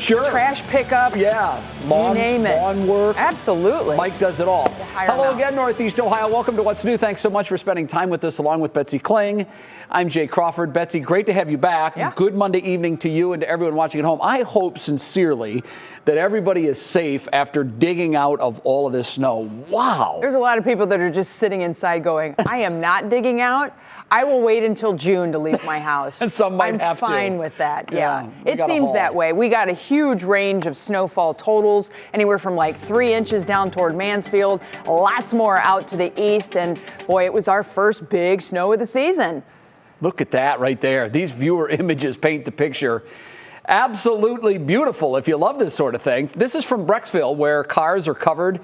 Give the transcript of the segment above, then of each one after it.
Sure. Trash pickup. Yeah. Lawn, you name it. Lawn work. Absolutely. Mike does it all. Hello again, Northeast Ohio. Welcome to What's New. Thanks so much for spending time with us along with Betsy Kling. I'm Jay Crawford. Betsy, great to have you back. Yeah. Good Monday evening to you and to everyone watching at home. I hope sincerely that everybody is safe after digging out of all of this snow. Wow. There's a lot of people that are just sitting inside going, I am not digging out. I will wait until June to leave my house. And some might have to. I'm fine with that. Yeah. We It got a seems haul. that way. We got a huge range of snowfall totals, anywhere from like 3 inches down toward Mansfield, lots more out to the east. And boy, it was our first big snow of the season. Look at that right there. These viewer images paint the picture. Absolutely beautiful if you love this sort of thing. This is from Brecksville, where cars are covered.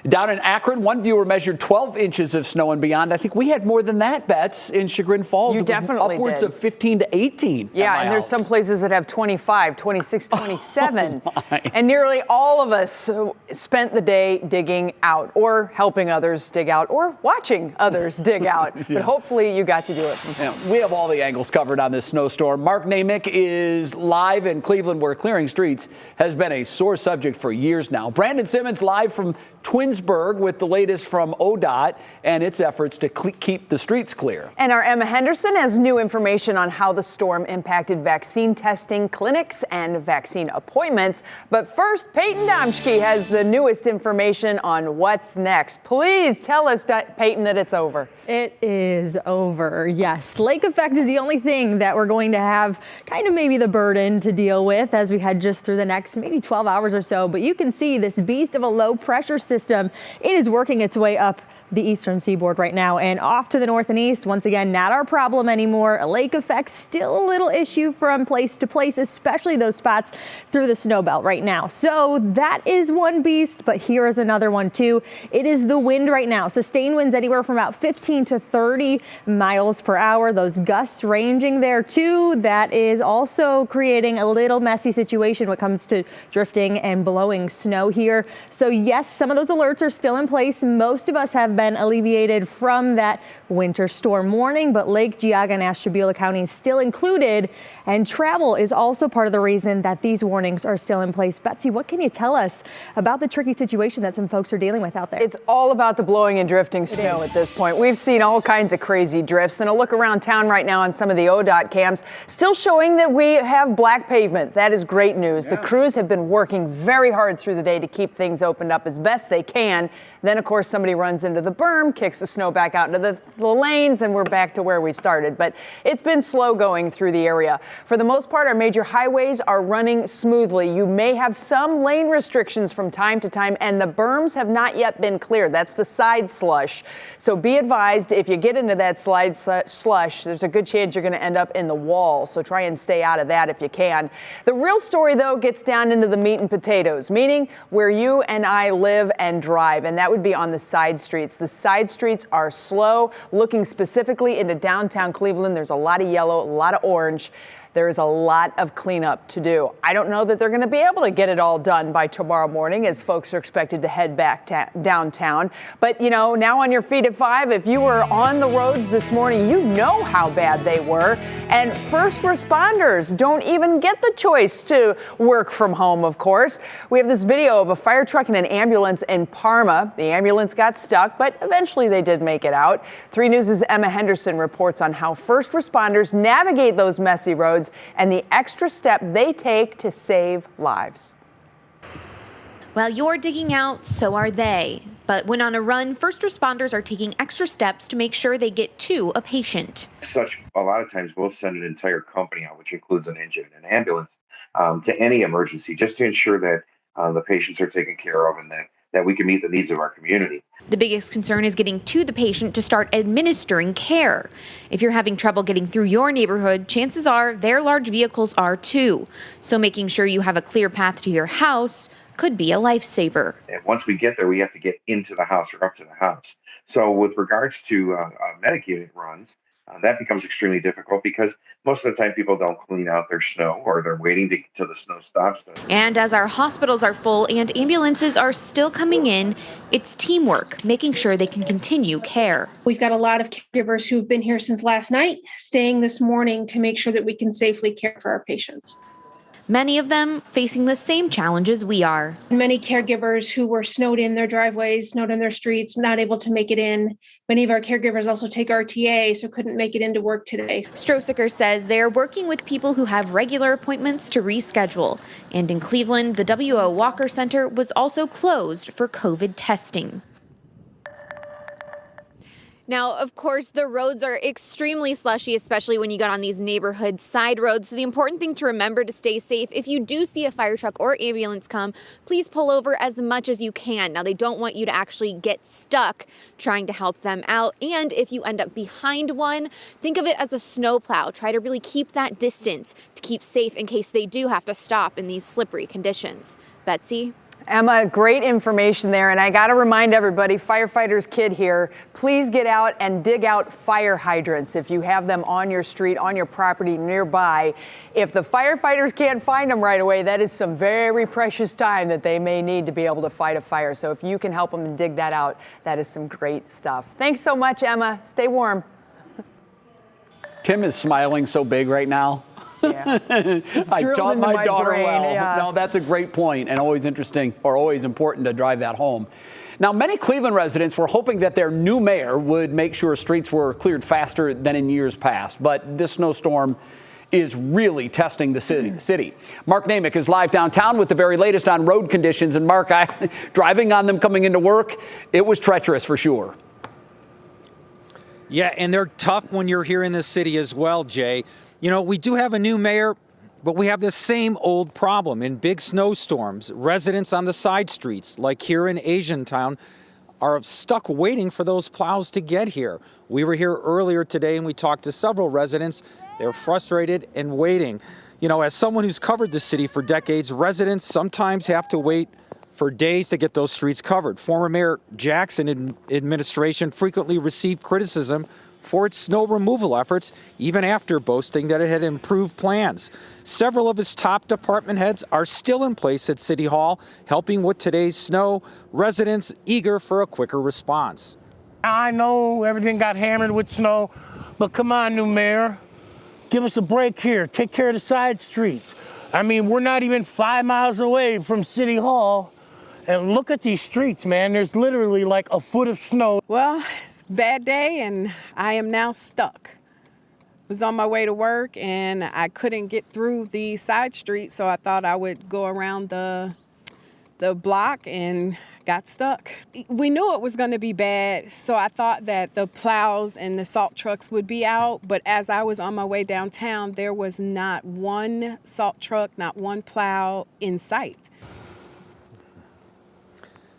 Down in Akron, one viewer measured 12 inches of snow and beyond. I think we had more than that, Bets, in Chagrin Falls. You definitely upwards did. of 15 to 18. Yeah, and there's some places that have 25, 26, 27. Oh my. And nearly all of us spent the day digging out or helping others dig out or watching others dig out. Yeah. But hopefully you got to do it from home. Yeah, we have all the angles covered on this snowstorm. Mark Namick is live in Cleveland, where clearing streets has been a sore subject for years now. Brandon Simmons live from Twinsburg with the latest from ODOT and its efforts to keep the streets clear. And our Emma Henderson has new information on how the storm impacted vaccine testing clinics and vaccine appointments. But first, Peyton Domschke has the newest information on what's next. Please tell us, Peyton, that it's over. It is over, yes. Lake effect is the only thing that we're going to have kind of maybe the burden to deal with as we head just through the next maybe 12 hours or so. But you can see this beast of a low pressure system. It is working its way up the eastern seaboard right now and off to the north and east. Once again, not our problem anymore. A lake effect still a little issue from place to place, especially those spots through the snow belt right now. So that is one beast, but here is another one too. It is the wind right now. Sustained winds anywhere from about 15 to 30 miles per hour. Those gusts ranging there too. That is also creating a little messy situation when it comes to drifting and blowing snow here. So yes, some of those alerts are still in place. Most of us have been alleviated from that winter storm warning, but Lake Geauga and Ashtabula counties still included, and travel is also part of the reason that these warnings are still in place. Betsy, what can you tell us about the tricky situation that some folks are dealing with out there? It's all about the blowing and drifting snow at this point. We've seen all kinds of crazy drifts, and a look around town right now on some of the ODOT cams still showing that we have black pavement. That is great news. Yeah. The crews have been working very hard through the day to keep things opened up as best they can. Then, of course, somebody runs into the berm, kicks the snow back out into the lanes, and we're back to where we started. But it's been slow going through the area. For the most part, our major highways are running smoothly. You may have some lane restrictions from time to time, and the berms have not yet been cleared. That's the side slush. So be advised, if you get into that slide slush, there's a good chance you're going to end up in the wall. So try and stay out of that if you can. The real story, though, gets down into the meat and potatoes, meaning where you and I live and drive, and that would be on the side streets. The side streets are slow. Looking specifically into downtown Cleveland, there's a lot of yellow, a lot of orange. There is a lot of cleanup to do. I don't know that they're going to be able to get it all done by tomorrow morning as folks are expected to head back downtown. But, you know, now on your feet at 5, if you were on the roads this morning, you know how bad they were. And first responders don't even get the choice to work from home, of course. We have this video of a fire truck and an ambulance in Parma. The ambulance got stuck, but eventually they did make it out. 3 News' Emma Henderson reports on how first responders navigate those messy roads and the extra step they take to save lives. While you're digging out, so are they. But when on a run, first responders are taking extra steps to make sure they get to a patient. A lot of times we'll send an entire company out, which includes an engine and an ambulance, to any emergency, just to ensure that the patients are taken care of and that we can meet the needs of our community. The biggest concern is getting to the patient to start administering care. If you're having trouble getting through your neighborhood, chances are their large vehicles are too. So making sure you have a clear path to your house could be a lifesaver. And once we get there, we have to get into the house or up to the house. So with regards to medicated runs, that becomes extremely difficult because most of the time people don't clean out their snow or they're waiting till the snow stops. And as our hospitals are full and ambulances are still coming in, it's teamwork, making sure they can continue care. We've got a lot of caregivers who've been here since last night, staying this morning to make sure that we can safely care for our patients. many of them facing the same challenges we are. Many caregivers who were snowed in their driveways, snowed in their streets, not able to make it in. Many of our caregivers also take RTA, so couldn't make it into work today. Strosiker says they are working with people who have regular appointments to reschedule. And in Cleveland, the W.O. Walker Center was also closed for COVID testing. Now, of course, the roads are extremely slushy, especially when you get on these neighborhood side roads. So the important thing to remember to stay safe, if you do see a fire truck or ambulance come, please pull over as much as you can. Now, they don't want you to actually get stuck trying to help them out. And if you end up behind one, think of it as a snowplow. Try to really keep that distance to keep safe in case they do have to stop in these slippery conditions. Betsy? Emma, great information there. And I got to remind everybody, firefighter's kid here, please get out and dig out fire hydrants if you have them on your street, on your property nearby. If the firefighters can't find them right away, that is some very precious time that they may need to be able to fight a fire. So if you can help them and dig that out, that is some great stuff. Thanks so much, Emma. Stay warm. Tim is smiling so big right now. Yeah. I taught my daughter brain, well. yeah. No, that's a great point and always interesting or always important to drive that home. Now, many Cleveland residents were hoping that their new mayor would make sure streets were cleared faster than in years past. But this snowstorm is really testing the city. Mark Namick is live downtown with the very latest on road conditions. And Mark, driving on them coming into work, it was treacherous for sure. Yeah, and they're tough when you're here in the city as well, Jay. You know, we do have a new mayor, but we have the same old problem. In big snowstorms, residents on the side streets, like here in Asiantown, are stuck waiting for those plows to get here. We were here earlier today and we talked to several residents. They're frustrated and waiting. You know, as someone who's covered the city for decades, residents sometimes have to wait for days to get those streets covered. Former Mayor Jackson administration frequently received criticism for its snow removal efforts, even after boasting that it had improved plans. Several of his top department heads are still in place at City Hall, helping with today's snow, residents eager for a quicker response. I know everything got hammered with snow, but come on, new mayor, give us a break here. Take care of the side streets. I mean, we're not even 5 miles away from City Hall. And look at these streets, man. There's literally like a foot of snow. Well, it's a bad day and I am now stuck. Was on my way to work and I couldn't get through the side street, so I thought I would go around the block and got stuck. We knew it was going to be bad, so I thought that the plows and the salt trucks would be out, but as I was on my way downtown, there was not one salt truck, not one plow in sight.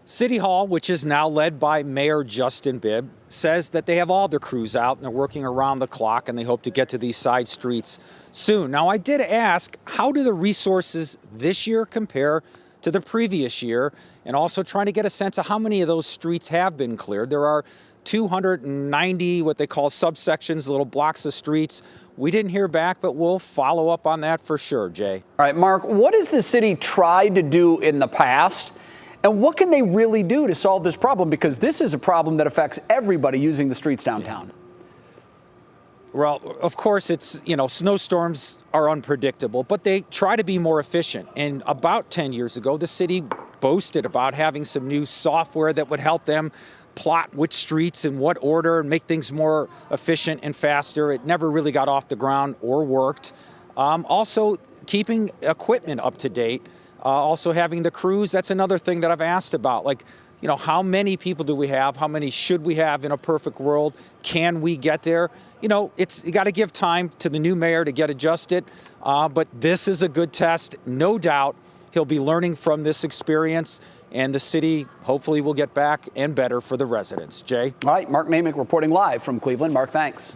City Hall, which is now led by Mayor Justin Bibb, says that they have all their crews out and they're working around the clock and they hope to get to these side streets soon. Now, I did ask, how do the resources this year compare to the previous year? And also trying to get a sense of how many of those streets have been cleared. There are 290 what they call subsections, little blocks of streets. We didn't hear back, but we'll follow up on that for sure, Jay. All right, Mark, what has the city tried to do in the past? And what can they really do to solve this problem? Because this is a problem that affects everybody using the streets downtown. Well, of course, it's, you know, snowstorms are unpredictable, but they try to be more efficient. And about 10 years ago, the city boasted about having some new software that would help them plot which streets in what order and make things more efficient and faster. It never really got off the ground or worked. Also, keeping equipment up to date. Also having the crews, that's another thing that I've asked about. Like, you know, how many people do we have? How many should we have in a perfect world? Can we get there? You know, you got to give time to the new mayor to get adjusted. But this is a good test. No doubt he'll be learning from this experience. And the city hopefully will get back and better for the residents. Jay? All right, Mark Namick reporting live from Cleveland. Mark, thanks.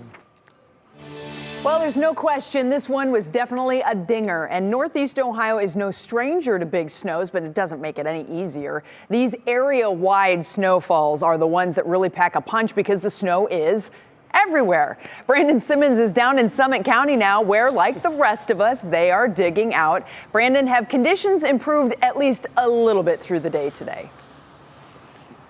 Well, there's no question this one was definitely a dinger, and Northeast Ohio is no stranger to big snows, but it doesn't make it any easier. These area-wide snowfalls are the ones that really pack a punch because the snow is everywhere. Brandon Simmons is down in Summit County now, where, like the rest of us, they are digging out. Brandon, have conditions improved at least a little bit through the day today?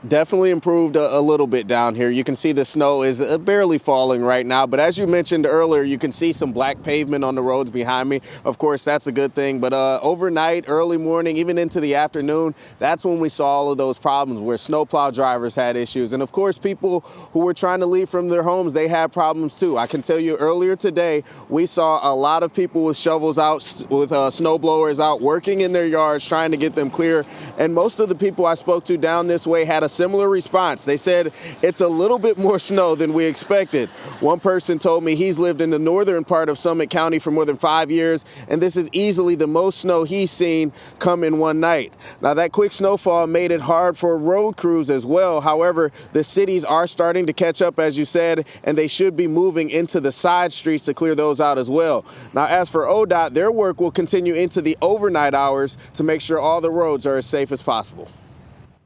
Definitely improved a little bit down here. You can see the snow is barely falling right now, but as you mentioned earlier, you can see some black pavement on the roads behind me. Of course, that's a good thing, but overnight, early morning, even into the afternoon, that's when we saw all of those problems where snowplow drivers had issues. And of course, people who were trying to leave from their homes, they had problems too. I can tell you earlier today, we saw a lot of people with shovels out, with snow blowers out, working in their yards, trying to get them clear. And most of the people I spoke to down this way had a similar response. They said it's a little bit more snow than we expected. One person told me he's lived in the northern part of Summit County for more than 5 years, and this is easily the most snow he's seen come in one night. Now, that quick snowfall made it hard for road crews as well. However, the cities are starting to catch up, as you said, and they should be moving into the side streets to clear those out as well. Now, as for ODOT, their work will continue into the overnight hours to make sure all the roads are as safe as possible.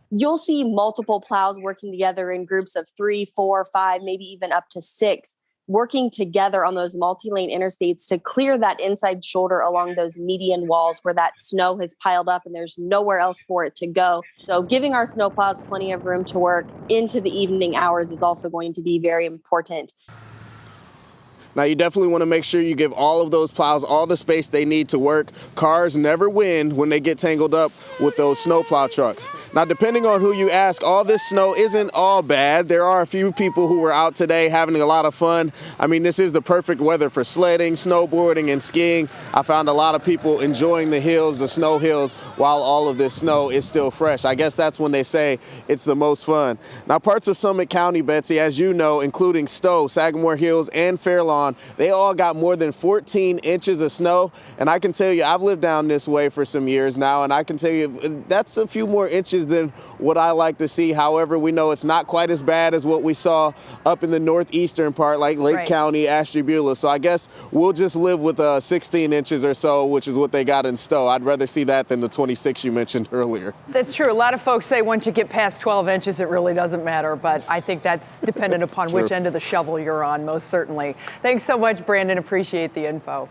You'll see multiple plows working together in groups of 3, 4, 5, maybe even up to 6, working together on those multi-lane interstates to clear that inside shoulder along those median walls where that snow has piled up and there's nowhere else for it to go. So giving our snowplows plenty of room to work into the evening hours is also going to be very important. Now, you definitely want to make sure you give all of those plows all the space they need to work. Cars never win when they get tangled up with those snowplow trucks. Now, depending on who you ask, all this snow isn't all bad. There are a few people who were out today having a lot of fun. I mean, this is the perfect weather for sledding, snowboarding, and skiing. I found a lot of people enjoying the hills, the snow hills, while all of this snow is still fresh. I guess that's when they say it's the most fun. Now, parts of Summit County, Betsy, as you know, including Stowe, Sagamore Hills, and Fairlawn, they all got more than 14 inches of snow. And I can tell you, I've lived down this way for some years now, and I can tell you that's a few more inches than what I like to see. However, we know it's not quite as bad as what we saw up in the northeastern part, like Lake County, Ashtabula. So I guess we'll just live with 16 inches or so, which is what they got in Stowe. I'd rather see that than the 26 you mentioned earlier. That's true. A lot of folks say once you get past 12 inches, it really doesn't matter. But I think that's dependent upon which end of the shovel you're on, most certainly. Thanks so much, Brandon. Appreciate the info.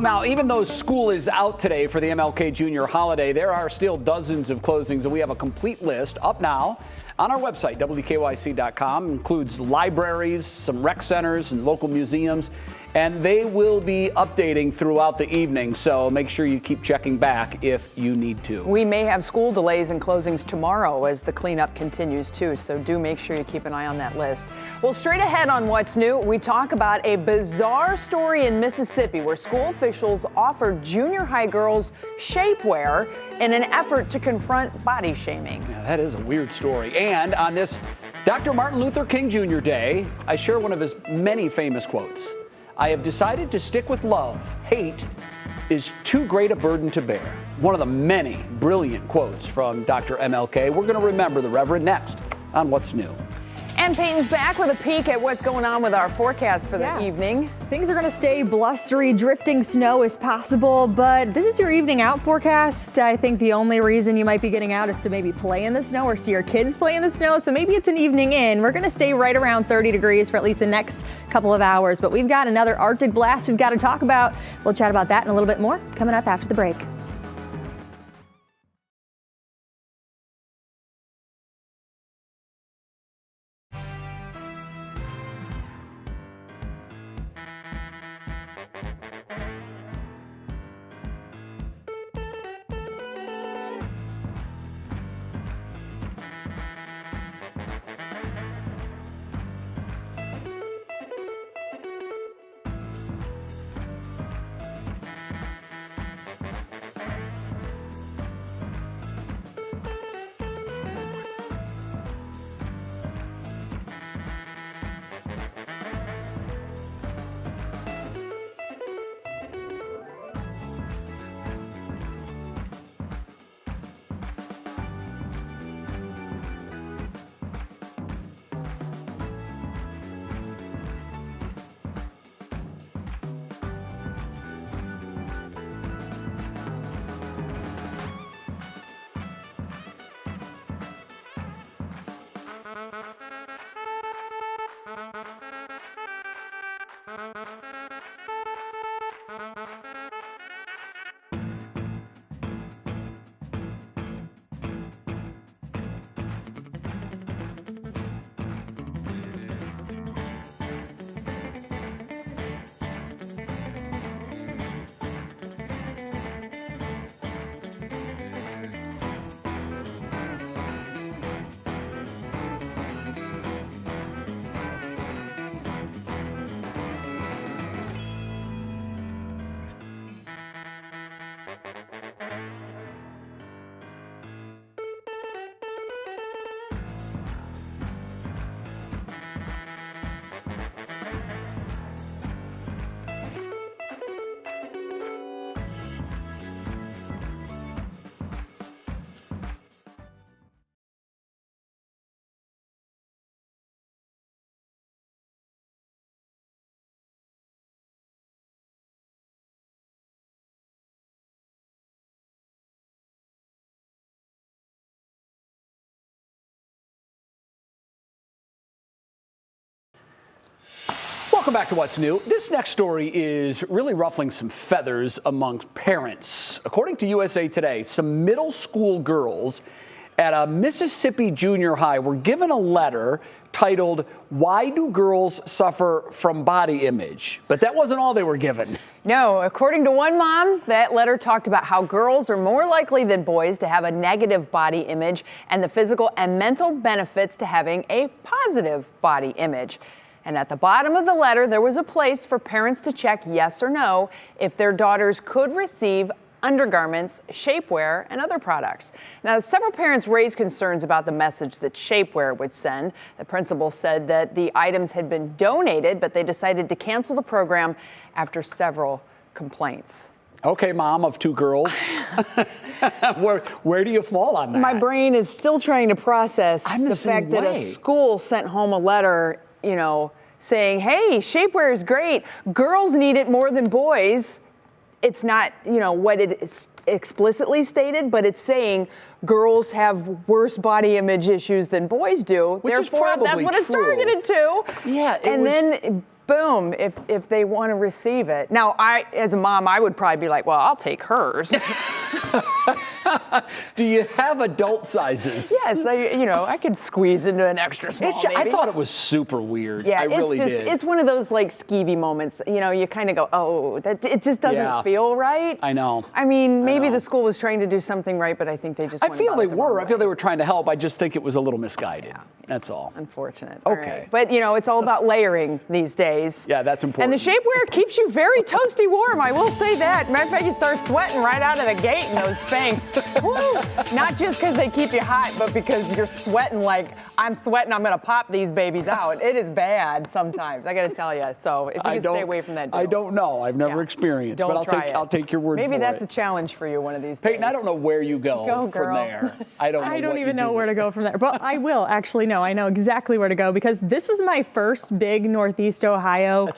Now, even though school is out today for the MLK Jr. holiday, there are still dozens of closings, and we have a complete list up now on our website, WKYC.com. Includes libraries, some rec centers, and local museums, and they will be updating throughout the evening, so make sure you keep checking back if you need to. We may have school delays and closings tomorrow as the cleanup continues too, so do make sure you keep an eye on that list. Well, straight ahead on What's New, we talk about a bizarre story in Mississippi where school officials offered junior high girls shapewear in an effort to confront body shaming. Yeah, that is a weird story. And on this Dr. Martin Luther King Jr. Day, I share one of his many famous quotes. I have decided to stick with love. Hate is too great a burden to bear. One of the many brilliant quotes from Dr. MLK. We're going to remember the Reverend next on What's New. And Peyton's back with a peek at what's going on with our forecast for the evening. Things are going to stay blustery, drifting snow is possible, but this is your evening out forecast. I think the only reason you might be getting out is to maybe play in the snow or see your kids play in the snow, so maybe it's an evening in. We're going to stay right around 30 degrees for at least the next couple of hours, but we've got another Arctic blast we've got to talk about. We'll chat about that and a little bit more coming up after the break. Welcome back to What's New. This next story is really ruffling some feathers amongst parents. According to USA Today, some middle school girls at a Mississippi junior high were given a letter titled, "Why Do Girls Suffer from Body Image?" But that wasn't all they were given. No, according to one mom, that letter talked about how girls are more likely than boys to have a negative body image and the physical and mental benefits to having a positive body image. And at the bottom of the letter, there was a place for parents to check yes or no if their daughters could receive undergarments, shapewear, and other products. Now, several parents raised concerns about the message that shapewear would send. The principal said that the items had been donated, but they decided to cancel the program after several complaints. Okay, mom of two girls. Where do you fall on that? My brain is still trying to process the fact that a school sent home a letter, saying, hey, shapewear is great. Girls need it more than boys. It's not, what it is explicitly stated, but it's saying girls have worse body image issues than boys do. Which is Therefore, probably that's what it's true. targeted to. Yeah. Then, boom, if they want to receive it. Now, as a mom, I would probably be like, well, I'll take hers. Do you have adult sizes? Yes, I could squeeze into an extra small, I thought it was super weird. Yeah, I really did. It's one of those like skeevy moments. You kind of go, oh, it just doesn't feel right. I know. I mean, maybe the school was trying to do something right, but I think they just. I feel they were. I feel they were trying to help. I just think it was a little misguided. Yeah. That's all. Unfortunate. Okay. Right. But it's all about layering these days. Yeah, that's important. And the shapewear keeps you very toasty warm. I will say that. Matter of fact, you start sweating right out of the gate in those Spanx. Woo. Not just because they keep you hot, but because you're sweating like, I'm sweating, I'm going to pop these babies out. It is bad sometimes, I got to tell you. So if you can stay away from that, I don't know. I've never experienced, but I'll take your word for it. Maybe that's a challenge for you one of these days. Peyton, I don't know where you go from there. I don't even know where to go from there. But I will actually know. I know exactly where to go because this was my first big Northeast Ohio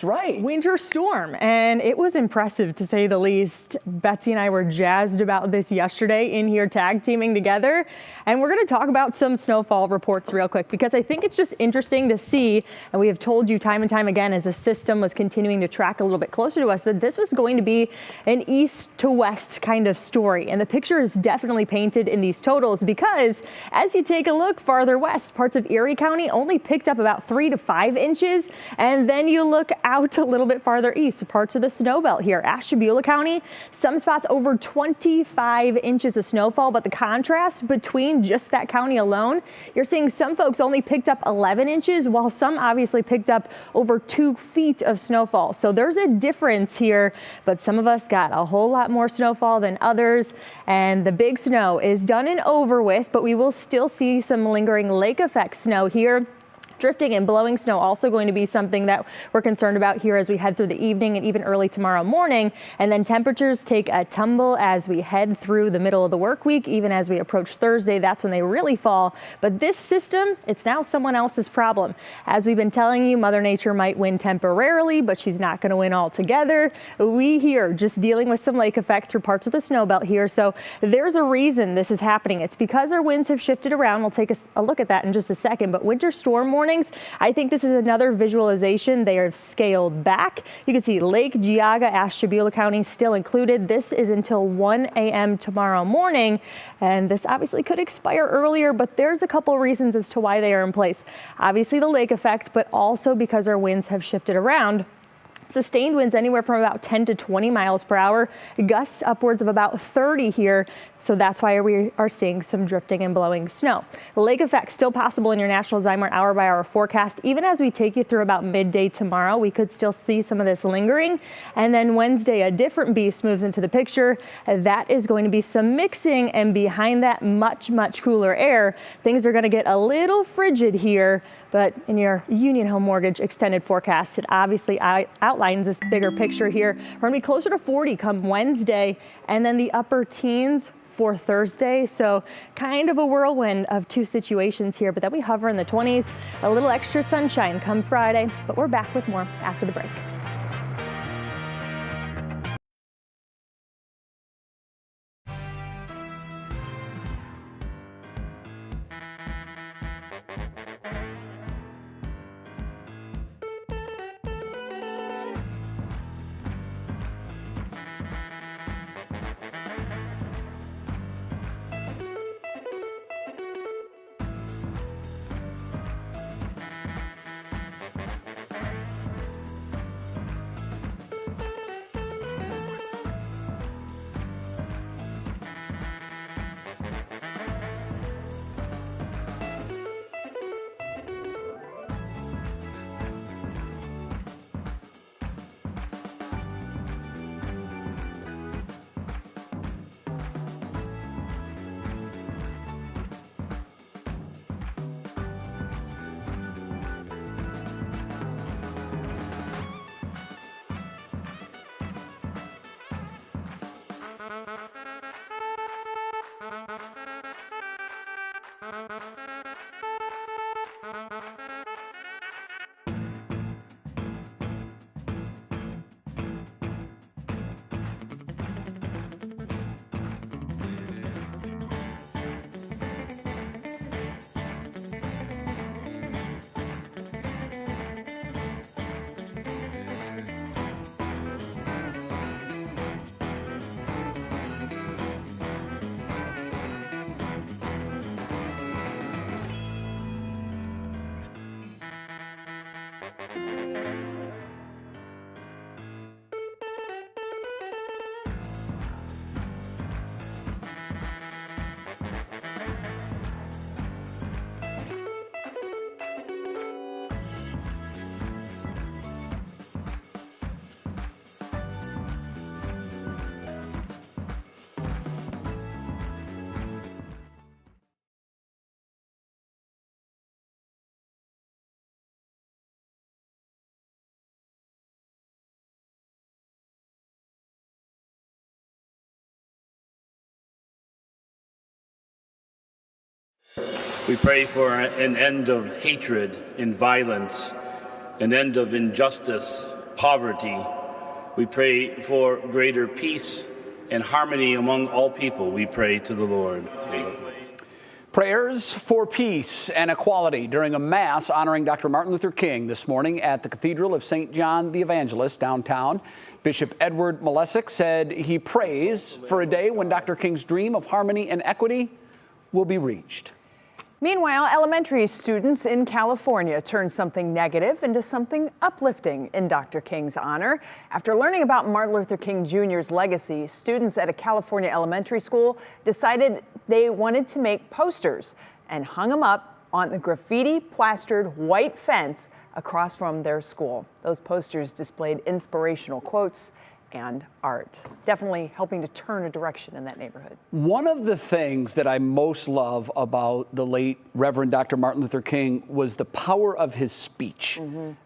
winter storm. And it was impressive to say the least. Betsy and I were jazzed about this yesterday in here tag teaming together. And we're going to talk about some snowfall reports real quick because I think it's just interesting to see, and we have told you time and time again as the system was continuing to track a little bit closer to us, that this was going to be an east to west kind of story. And the picture is definitely painted in these totals because as you take a look farther west, parts of Erie County only picked up about 3 to 5 inches. And then you look out a little bit farther east, parts of the snow belt here, Ashtabula County, some spots over 25 inches of snowfall. But the contrast between just that county alone, you're seeing some folks only picked up 11 inches, while some obviously picked up over 2 feet of snowfall. So there's a difference here, but some of us got a whole lot more snowfall than others. And the big snow is done and over with, but we will still see some lingering lake effect snow here. Drifting and blowing snow also going to be something that we're concerned about here as we head through the evening and even early tomorrow morning. And then temperatures take a tumble as we head through the middle of the work week. Even as we approach Thursday, that's when they really fall. But this system, it's now someone else's problem. As we've been telling you, Mother Nature might win temporarily, but she's not going to win altogether. We here just dealing with some lake effect through parts of the snow belt here. So there's a reason this is happening. It's because our winds have shifted around. We'll take a look at that in just a second. But winter storm warning, I think this is another visualization. They are scaled back. You can see Lake Geauga, Ashtabula County still included. This is until 1 a.m. tomorrow morning. And this obviously could expire earlier, but there's a couple reasons as to why they are in place. Obviously the lake effect, but also because our winds have shifted around. Sustained winds anywhere from about 10 to 20 miles per hour, gusts upwards of about 30 here. So that's why we are seeing some drifting and blowing snow. Lake effect still possible in your National Zymer hour-by-hour forecast. Even as we take you through about midday tomorrow, we could still see some of this lingering. And then Wednesday, a different beast moves into the picture. That is going to be some mixing, and behind that much, much cooler air, things are going to get a little frigid here. But in your Union Home Mortgage extended forecast, it obviously outlines this bigger picture here. We're going to be closer to 40 come Wednesday, and then the upper teens for Thursday. So kind of a whirlwind of two situations here, but then we hover in the 20s, a little extra sunshine come Friday, but we're back with more after the break. We pray for an end of hatred and violence, an end of injustice, poverty. We pray for greater peace and harmony among all people. We pray to the Lord. Prayers for peace and equality during a mass honoring Dr. Martin Luther King this morning at the Cathedral of St. John the Evangelist downtown. Bishop Edward Malesic said he prays for a day when Dr. King's dream of harmony and equity will be reached. Meanwhile, elementary students in California turned something negative into something uplifting in Dr. King's honor. After learning about Martin Luther King Jr.'s legacy, students at a California elementary school decided they wanted to make posters and hung them up on the graffiti-plastered white fence across from their school. Those posters displayed inspirational quotes and art, definitely helping to turn a direction in that neighborhood. One of the things that I most love about the late Reverend Dr. Martin Luther King was the power of his speech.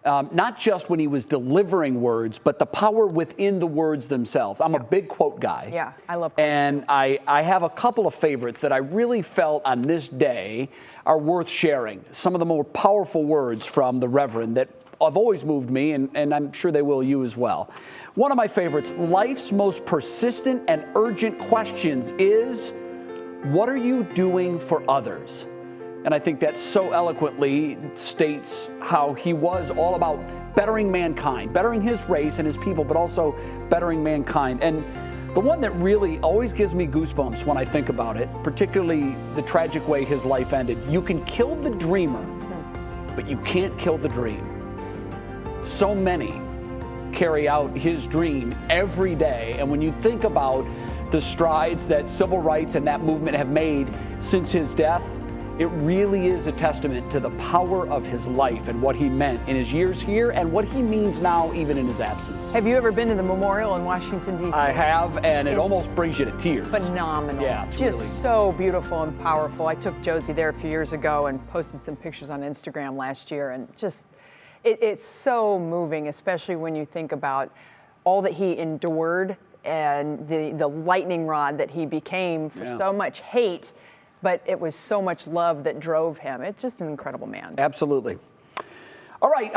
Not just when he was delivering words, but the power within the words themselves. I'm a big quote guy. Yeah, I love quotes. And I have a couple of favorites that I really felt on this day are worth sharing. Some of the more powerful words from the Reverend that have always moved me, and I'm sure they will you as well. One of my favorites, life's most persistent and urgent questions is, what are you doing for others? And I think that so eloquently states how he was all about bettering mankind, bettering his race and his people, but also bettering mankind. And the one that really always gives me goosebumps when I think about it, particularly the tragic way his life ended. You can kill the dreamer, but you can't kill the dream. So many carry out his dream every day. And when you think about the strides that civil rights and that movement have made since his death, it really is a testament to the power of his life and what he meant in his years here and what he means now, even in his absence. Have you ever been to the memorial in Washington, D.C.? I have, and it almost brings you to tears. Phenomenal. Yeah, it's just really so beautiful and powerful. I took Josie there a few years ago and posted some pictures on Instagram last year, and just it's so moving, especially when you think about all that he endured and the lightning rod that he became for so much hate, but it was so much love that drove him. It's just an incredible man. Absolutely. All right,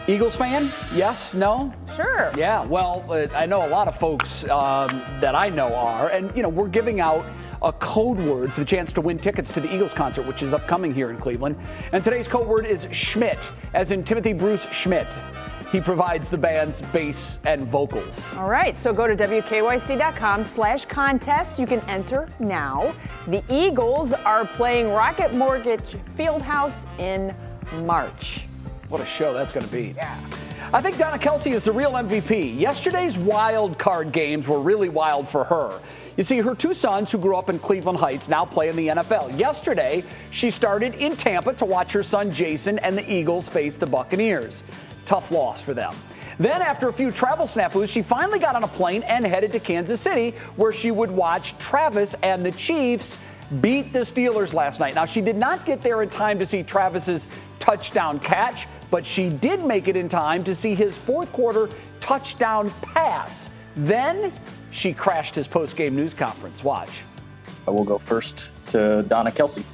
Eagles fan? Yes? No? Sure. Yeah, well, I know a lot of folks that I know are, and, you know, we're giving out a code word for the chance to win tickets to the Eagles concert, which is upcoming here in Cleveland. And today's code word is Schmidt, as in Timothy Bruce Schmidt. He provides the band's bass and vocals. All right, so go to WKYC.com/contest. You can enter now. The Eagles are playing Rocket Mortgage Fieldhouse in March. What a show that's going to be. Yeah. I think Donna Kelsey is the real MVP. Yesterday's wild card games were really wild for her. You see, her two sons who grew up in Cleveland Heights now play in the NFL. Yesterday, she started in Tampa to watch her son Jason and the Eagles face the Buccaneers. Tough loss for them. Then, after a few travel snafus, she finally got on a plane and headed to Kansas City, where she would watch Travis and the Chiefs beat the Steelers last night. Now, she did not get there in time to see Travis's touchdown catch, but she did make it in time to see his fourth quarter touchdown pass. Then she crashed his post-game news conference. Watch. I will go first to Donna Kelsey.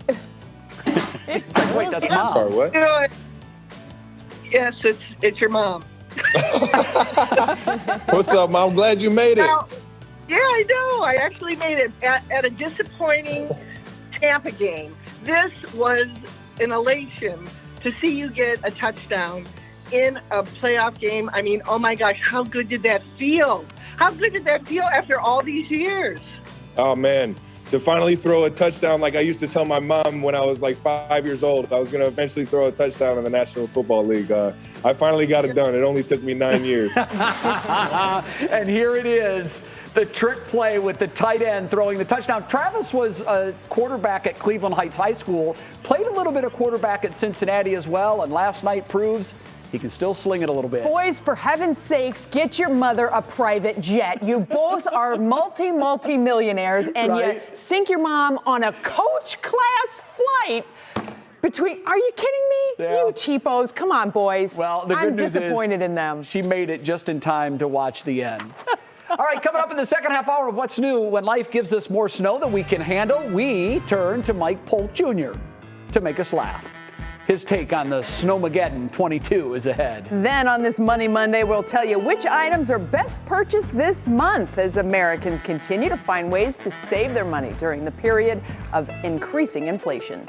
Wait, that's mom. Sorry, what? You know, yes, it's your mom. What's up, Mom? I'm glad you made it. Now, yeah, I know. I actually made it at a disappointing Tampa game. This was an elation to see you get a touchdown in a playoff game. I mean, oh my gosh, how good did that feel? How good did that feel after all these years? Oh, man. To finally throw a touchdown, like I used to tell my mom when I was like 5 years old, I was going to eventually throw a touchdown in the National Football League. I finally got it done. It only took me 9 years. And here it is. The trick play with the tight end throwing the touchdown. Travis was a quarterback at Cleveland Heights High School, played a little bit of quarterback at Cincinnati as well, and last night proves he can still sling it a little bit. Boys, for heaven's sakes, get your mother a private jet. You both are multi-millionaires, and you sink your mom on a coach class flight. Are you kidding me? Yeah. You cheapos. Come on, boys. Well, the good I'm news disappointed in them. She made it just in time to watch the end. All right, coming up in the second half hour of What's New, when life gives us more snow than we can handle, we turn to Mike Polk Jr. to make us laugh. His take on the Snowmageddon 22 is ahead. Then on this Money Monday, we'll tell you which items are best purchased this month as Americans continue to find ways to save their money during the period of increasing inflation.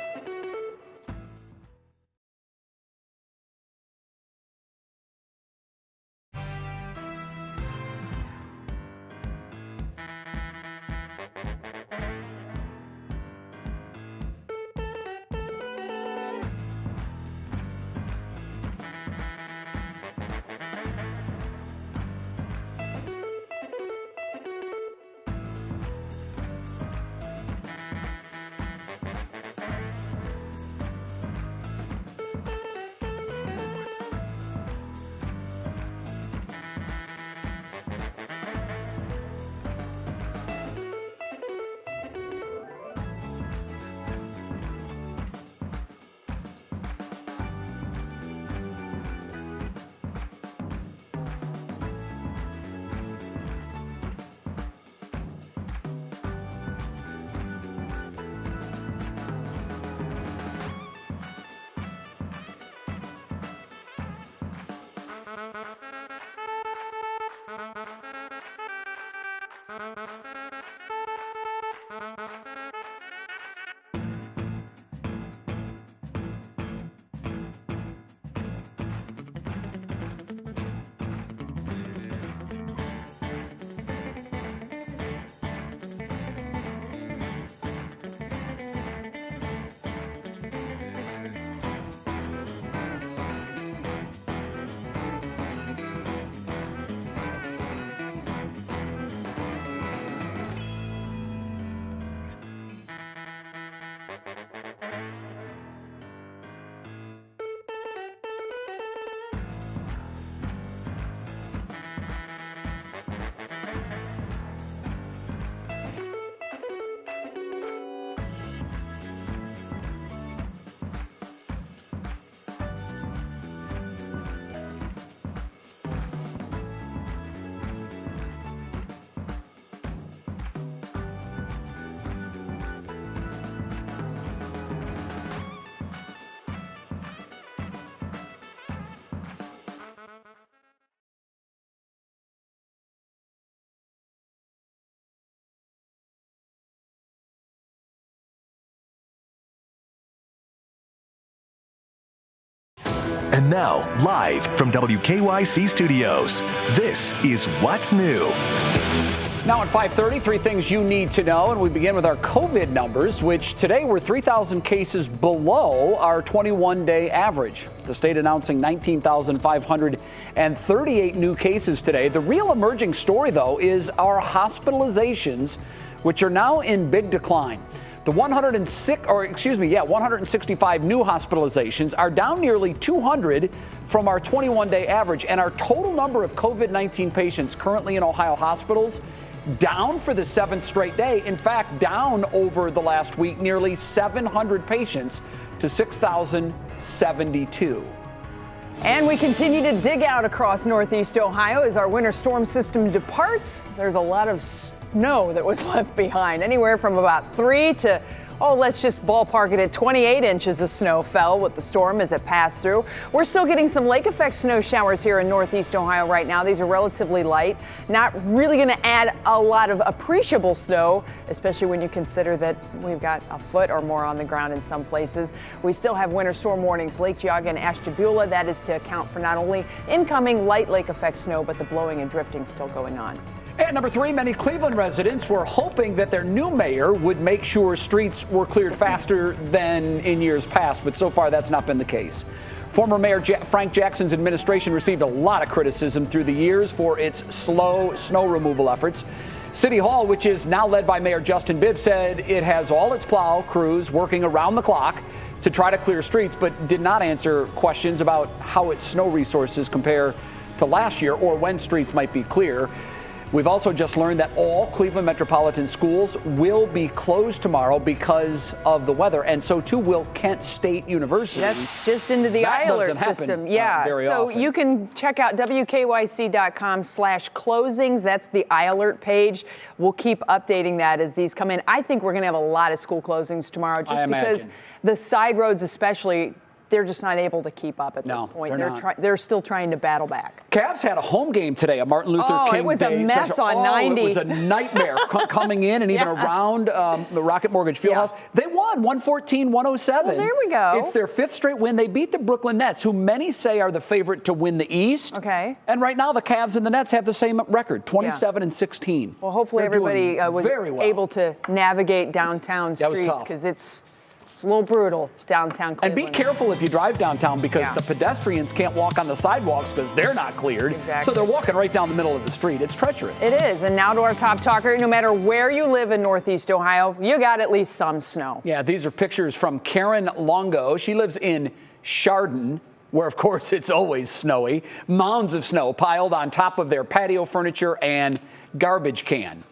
And now, live from WKYC Studios, this is What's New. Now at 5:30, three things you need to know, and we begin with our COVID numbers, which today were 3,000 cases below our 21-day average. The state announcing 19,538 new cases today. The real emerging story, though, is our hospitalizations, which are now in big decline. The 165 new hospitalizations are down nearly 200 from our 21-day average, and our total number of COVID-19 patients currently in Ohio hospitals down for the seventh straight day. In fact, down over the last week nearly 700 patients to 6,072. And we continue to dig out across Northeast Ohio as our winter storm system departs. There's a lot of snow that was left behind, anywhere from about 3 to, let's just ballpark it at 28 inches of snow fell with the storm as it passed through. We're still getting some lake effect snow showers here in Northeast Ohio right now. These are relatively light, not really going to add a lot of appreciable snow, especially when you consider that we've got a foot or more on the ground in some places. We still have winter storm warnings, Lake Geauga and Ashtabula. That is to account for not only incoming light lake effect snow, but the blowing and drifting still going on. And number three, many Cleveland residents were hoping that their new mayor would make sure streets were cleared faster than in years past, but so far that's not been the case. Former Mayor Frank Jackson's administration received a lot of criticism through the years for its slow snow removal efforts. City Hall, which is now led by Mayor Justin Bibb, said it has all its plow crews working around the clock to try to clear streets, but did not answer questions about how its snow resources compare to last year or when streets might be clear. We've also just learned that all Cleveland metropolitan schools will be closed tomorrow because of the weather, and so too will Kent State University. That's just into the iAlert system. Yeah, so often. You can check out WKYC.com/closings. That's the iAlert page. We'll keep updating that as these come in. I think we're going to have a lot of school closings tomorrow just because the side roads especially, they're just not able to keep up at this point. They're still trying to battle back. Cavs had a home game today, a Martin Luther King Day. It was a mess on 90. It was a nightmare coming in and even around the Rocket Mortgage Fieldhouse. They won 114-107. Well, there we go. It's their 5th straight win. They beat the Brooklyn Nets, who many say are the favorite to win the East. Okay. And right now the Cavs and the Nets have the same record, 27-16. Well, hopefully everybody was able to navigate downtown streets because it's a little brutal downtown Cleveland. And be careful if you drive downtown because the pedestrians can't walk on the sidewalks because they're not cleared. Exactly. So they're walking right down the middle of the street. It's treacherous. It is. And now to our top talker. No matter where you live in Northeast Ohio, you got at least some snow. Yeah, these are pictures from Karen Longo. She lives in Chardon, where, of course, it's always snowy. Mounds of snow piled on top of their patio furniture and garbage can.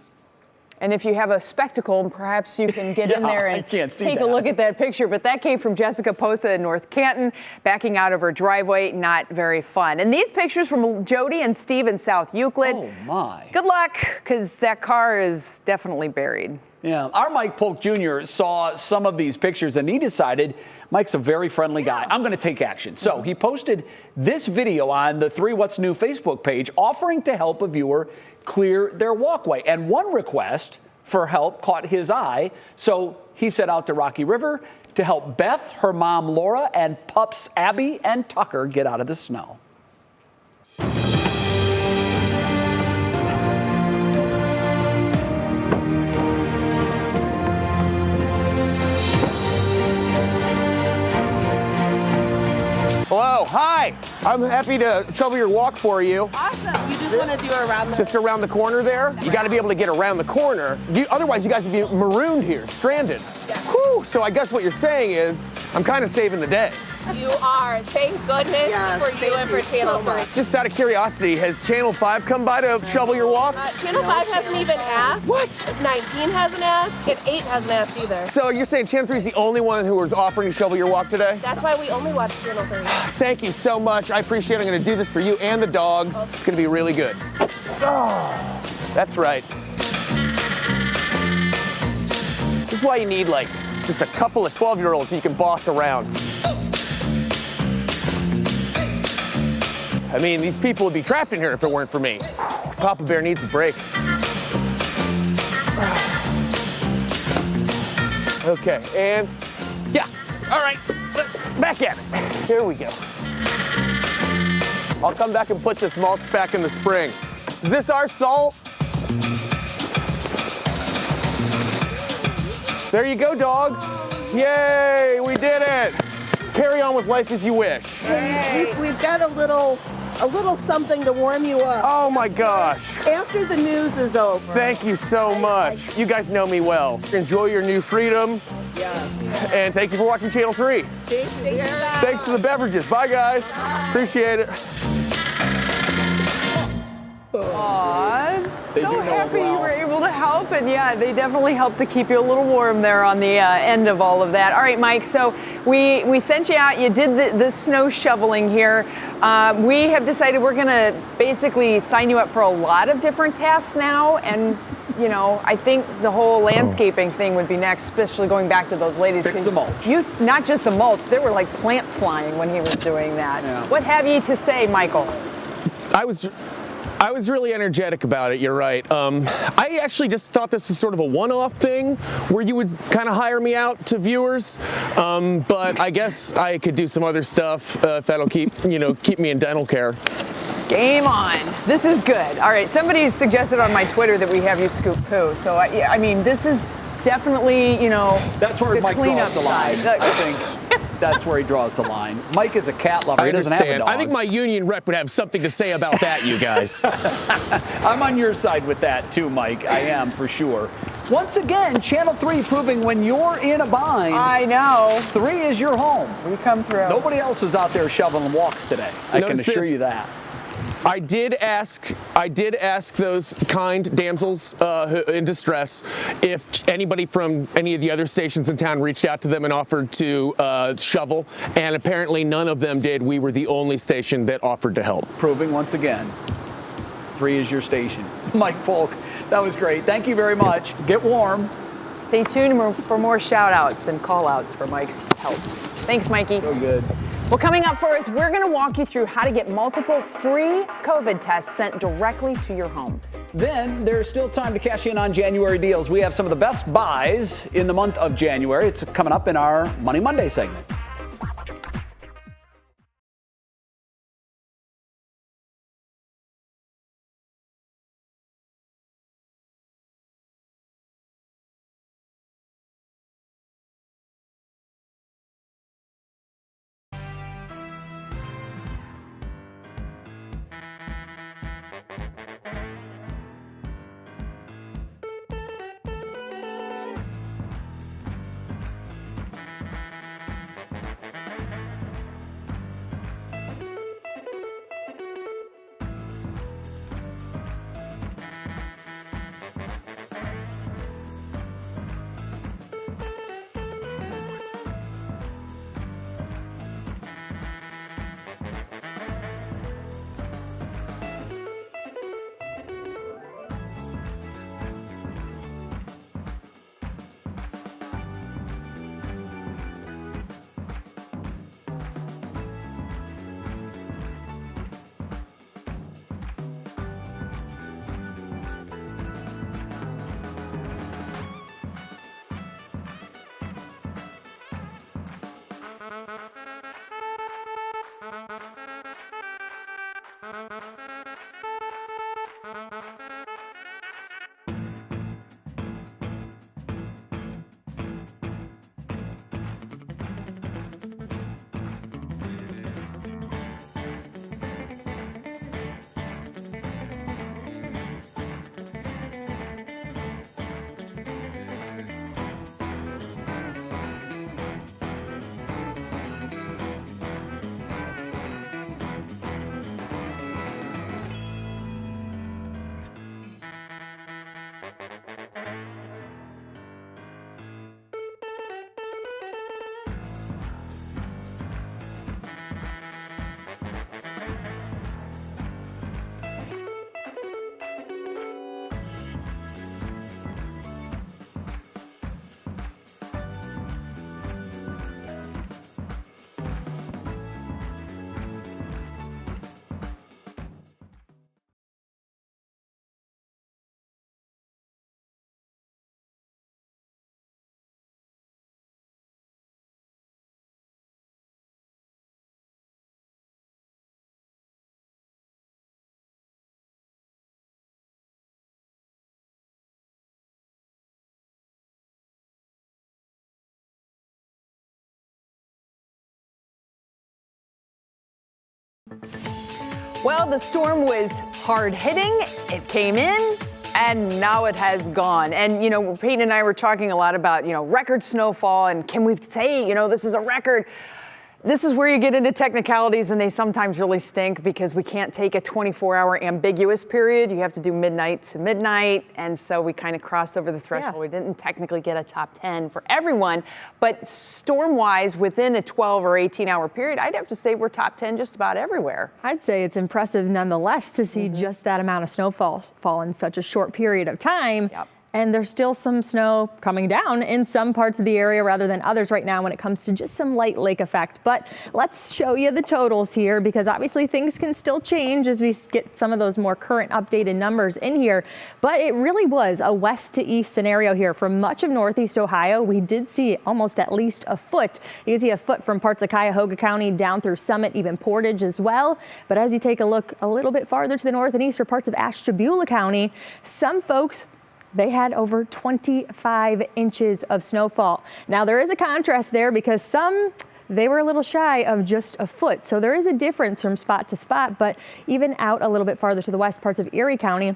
And if you have a spectacle, perhaps you can get in there and take a look at that picture. But that came from Jessica Posa in North Canton, backing out of her driveway. Not very fun. And these pictures from Jody and Steve in South Euclid. Oh, my. Good luck, because that car is definitely buried. Yeah, our Mike Polk Jr. saw some of these pictures and he decided Mike's a very friendly guy. I'm going to take action. So he posted this video on the 3 What's New Facebook page offering to help a viewer clear their walkway. And one request for help caught his eye. So he set out to Rocky River to help Beth, her mom Laura, and pups Abby and Tucker get out of the snow. Hello, hi. I'm happy to shovel your walk for you. Awesome. You just want to do around the... Just around the corner there? You got to be able to get around the corner. Otherwise, you guys would be marooned here, stranded. Yes. Whew, so I guess what you're saying is I'm kind of saving the day. You are. Thank goodness for you and for Channel 5. Just out of curiosity, has Channel 5 come by to shovel your walk? Channel 5 hasn't even asked. What? 19 hasn't asked, and 8 hasn't asked either. So you're saying Channel 3 is the only one who was offering to shovel your walk today? That's why we only watch Channel 3. Thank you so much. I appreciate it. I'm going to do this for you and the dogs. It's going to be really good. Oh, that's right. This is why you need, like, just a couple of 12-year-olds you can boss around. I mean, these people would be trapped in here if it weren't for me. Papa Bear needs a break. Okay, and yeah, all right, back at it. Here we go. I'll come back and put this mulch back in the spring. Is this our salt? There you go, dogs. Yay, we did it. Carry on with life as you wish. We've got a little something to warm you up. Oh my gosh. After the news is over. Thank you so much. You guys know me well. Enjoy your new freedom. Yeah. And thank you for watching Channel 3. Thanks for the beverages. Bye, guys. Appreciate it. Aww, so happy you were able to help, and yeah, they definitely helped to keep you a little warm there on the end of all of that. All right, Mike, so we sent you out, you did the snow shoveling here. We have decided we're gonna basically sign you up for a lot of different tasks now, and you know, I think the whole landscaping thing would be next, especially going back to those ladies. Fix the mulch. Not just the mulch, there were like plants flying when he was doing that. Yeah. What have you to say, Michael? I was really energetic about it, you're right. I actually just thought this was sort of a one-off thing where you would kind of hire me out to viewers, but I guess I could do some other stuff if that'll keep me in dental care. Game on. This is good. All right, somebody suggested on my Twitter that we have you scoop poo, so I mean, this is definitely, you know, that's where Mike draws the line. I think that's where he draws the line. Mike is a cat lover. He doesn't have a dog. I think my union rep would have something to say about that, you guys. I'm on your side with that too, Mike. I am, for sure. Once again, Channel 3 proving when you're in a bind. I know. 3 is your home. We come through. Nobody else is out there shoveling walks today. I can assure you that. I did ask those kind damsels in distress if anybody from any of the other stations in town reached out to them and offered to shovel, and apparently none of them did. We were the only station that offered to help. Proving once again, 3 is your station. Mike Polk, that was great. Thank you very much. Get warm. Stay tuned for more shout outs and call outs for Mike's help. Thanks, Mikey. So good. Well, coming up for us, we're going to walk you through how to get multiple free COVID tests sent directly to your home. Then there's still time to cash in on January deals. We have some of the best buys in the month of January. It's coming up in our Money Monday segment. Well, the storm was hard hitting. It came in, and now it has gone. And, you know, Peyton and I were talking a lot about, you know, record snowfall, and can we say, you know, this is a record? This is where you get into technicalities, and they sometimes really stink because we can't take a 24-hour ambiguous period. You have to do midnight to midnight, and so we kind of crossed over the threshold. Yeah. We didn't technically get a top 10 for everyone, but storm-wise, within a 12 or 18-hour period, I'd have to say we're top 10 just about everywhere. I'd say it's impressive nonetheless to see just that amount of snowfall fall in such a short period of time. Yep. And there's still some snow coming down in some parts of the area rather than others right now when it comes to just some light lake effect. But let's show you the totals here, because obviously things can still change as we get some of those more current updated numbers in here. But it really was a west to east scenario here for much of northeast Ohio. We did see almost at least a foot. You can see a foot from parts of Cuyahoga County down through Summit, even Portage as well. But as you take a look a little bit farther to the north and east for parts of Ashtabula County, some folks, they had over 25 inches of snowfall. Now there is a contrast there because some, they were a little shy of just a foot. So there is a difference from spot to spot, but even out a little bit farther to the west, parts of Erie County,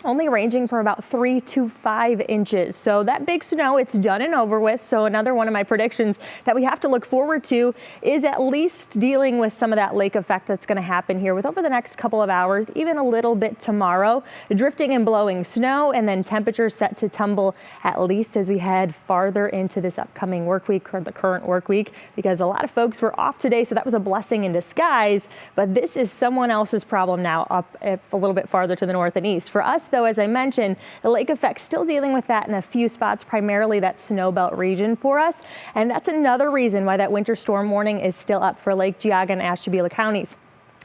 only ranging from about 3 to 5 inches. So that big snow, it's done and over with. So another one of my predictions that we have to look forward to is at least dealing with some of that lake effect that's going to happen here with over the next couple of hours, even a little bit tomorrow. Drifting and blowing snow, and then temperatures set to tumble at least as we head farther into this upcoming work week, or the current work week, because a lot of folks were off today, so that was a blessing in disguise. But this is someone else's problem now, up a little bit farther to the north and east. For us, though, as I mentioned, the lake effect still dealing with that in a few spots, primarily that snow belt region for us. And that's another reason why that winter storm warning is still up for Lake Geauga and Ashtabula counties.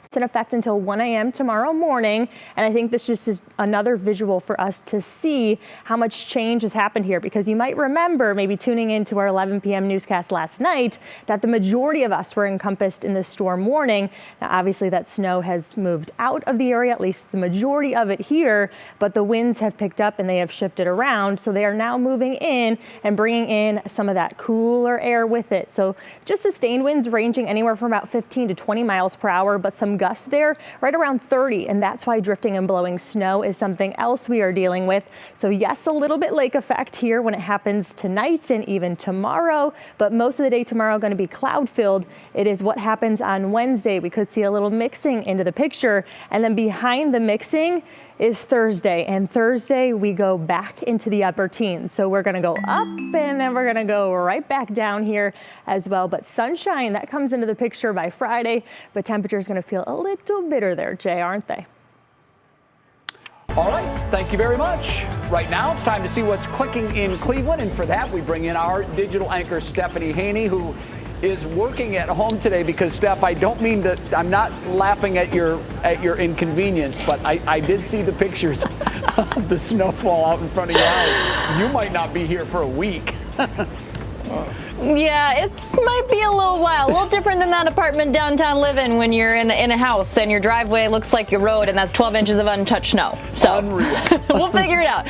It's in effect until 1 a.m. tomorrow morning, and I think this just is another visual for us to see how much change has happened here, because you might remember maybe tuning into our 11 p.m. newscast last night that the majority of us were encompassed in this storm warning. Now, obviously that snow has moved out of the area, at least the majority of it here, but the winds have picked up and they have shifted around, so they are now moving in and bringing in some of that cooler air with it. So just sustained winds ranging anywhere from about 15 to 20 miles per hour, but some gusts there right around 30, and that's why drifting and blowing snow is something else we are dealing with. So yes, a little bit lake effect here when it happens tonight and even tomorrow, but most of the day tomorrow going to be cloud filled. It is what happens on Wednesday. We could see a little mixing into the picture, and then behind the mixing is Thursday, and Thursday we go back into the upper teens. So we're going to go up and then we're going to go right back down here as well. But sunshine, that comes into the picture by Friday, but temperature is going to feel a little bitter there, Jay, aren't they? All right, thank you very much. Right now, it's time to see what's clicking in Cleveland, and for that, we bring in our digital anchor, Stephanie Haney, who is working at home today, because Steph, I don't mean to, I'm not laughing at your inconvenience, but I did see the pictures of the snowfall out in front of your house. You might not be here for a week. Yeah, it might be a little while. A little different than that apartment downtown living when you're in a house and your driveway looks like your road and that's 12 inches of untouched snow. So unreal. We'll figure it out.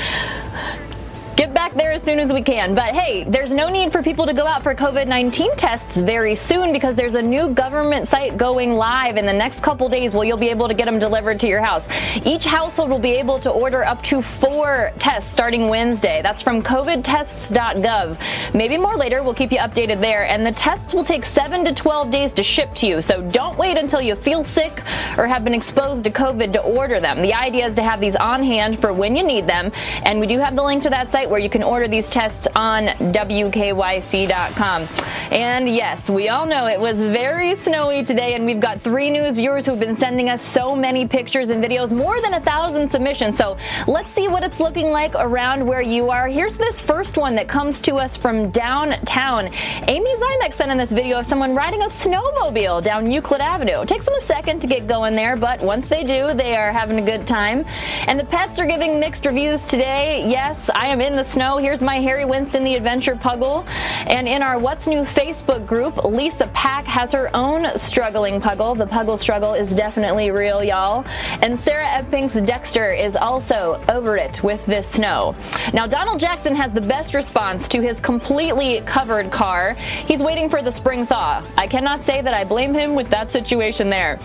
Get back there as soon as we can. But hey, there's no need for people to go out for COVID-19 tests very soon, because there's a new government site going live in the next couple days where you'll be able to get them delivered to your house. Each household will be able to order up to 4 tests starting Wednesday. That's from covidtests.gov. Maybe more later. We'll keep you updated there. And the tests will take 7 to 12 days to ship to you. So don't wait until you feel sick or have been exposed to COVID to order them. The idea is to have these on hand for when you need them. And we do have the link to that site where you can order these tests on WKYC.com. And yes, we all know it was very snowy today, and we've got 3 news viewers who've been sending us so many pictures and videos, more than 1,000 submissions. So let's see what it's looking like around where you are. Here's this first one that comes to us from downtown. Amy Zymek sent in this video of someone riding a snowmobile down Euclid Avenue. It takes them a second to get going there, but once they do, they are having a good time. And the pets are giving mixed reviews today. Yes, I am in the snow. Here's my Harry Winston, the Adventure Puggle. And in our What's New Facebook group, Lisa Pack has her own struggling puggle. The puggle struggle is definitely real, y'all. And Sarah Eppink's Dexter is also over it with this snow. Now, Donald Jackson has the best response to his completely covered car. He's waiting for the spring thaw. I cannot say that I blame him with that situation there.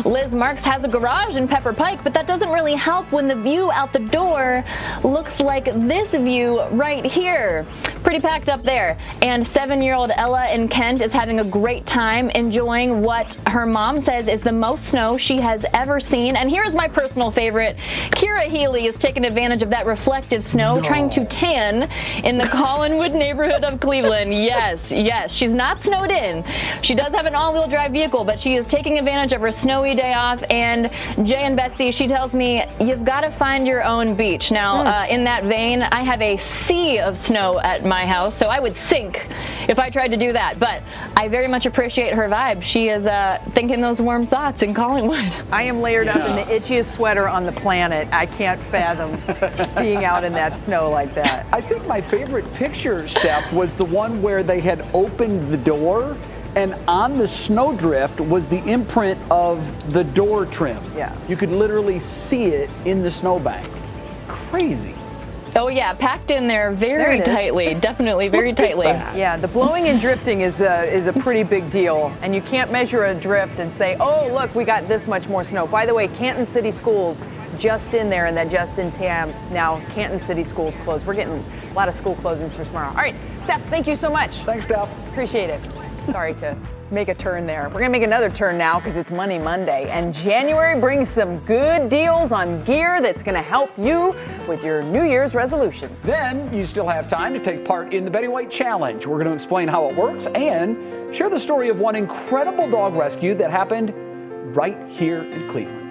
Liz Marks has a garage in Pepper Pike, but that doesn't really help when the view out the door looks like this view right here. Pretty packed up there. And 7-year-old Ella in Kent is having a great time enjoying what her mom says is the most snow she has ever seen. And here's my personal favorite. Kira Healy is taking advantage of that reflective snow, trying to tan in the Collinwood neighborhood of Cleveland. Yes, yes, she's not snowed in. She does have an all-wheel drive vehicle, but she is taking advantage of her snowy day off. And Jay and Betsy, she tells me, you've got to find your own beach. Now, in that vein, I have a sea of snow at my house, so I would sink if I tried to do that. But I very much appreciate her vibe. She is thinking those warm thoughts in Collingwood. I am layered up in the itchiest sweater on the planet. I can't fathom being out in that snow like that. I think my favorite picture, Steph, was the one where they had opened the door, and on the snowdrift was the imprint of the door trim. Yeah. You could literally see it in the snowbank. Crazy. Oh yeah, packed in there very tightly, definitely very tightly. Yeah, the blowing and drifting is a pretty big deal, and you can't measure a drift and say, oh look, we got this much more snow. By the way, Canton City Schools just in there and that just in time. Now, Canton City schools closed. We're getting a lot of school closings for tomorrow. All right, Steph, thank you so much. Thanks, Steph. Appreciate it. Sorry to make a turn there. We're going to make another turn now because it's Money Monday, and January brings some good deals on gear that's going to help you with your New Year's resolutions. Then you still have time to take part in the Betty White Challenge. We're going to explain how it works and share the story of one incredible dog rescue that happened right here in Cleveland.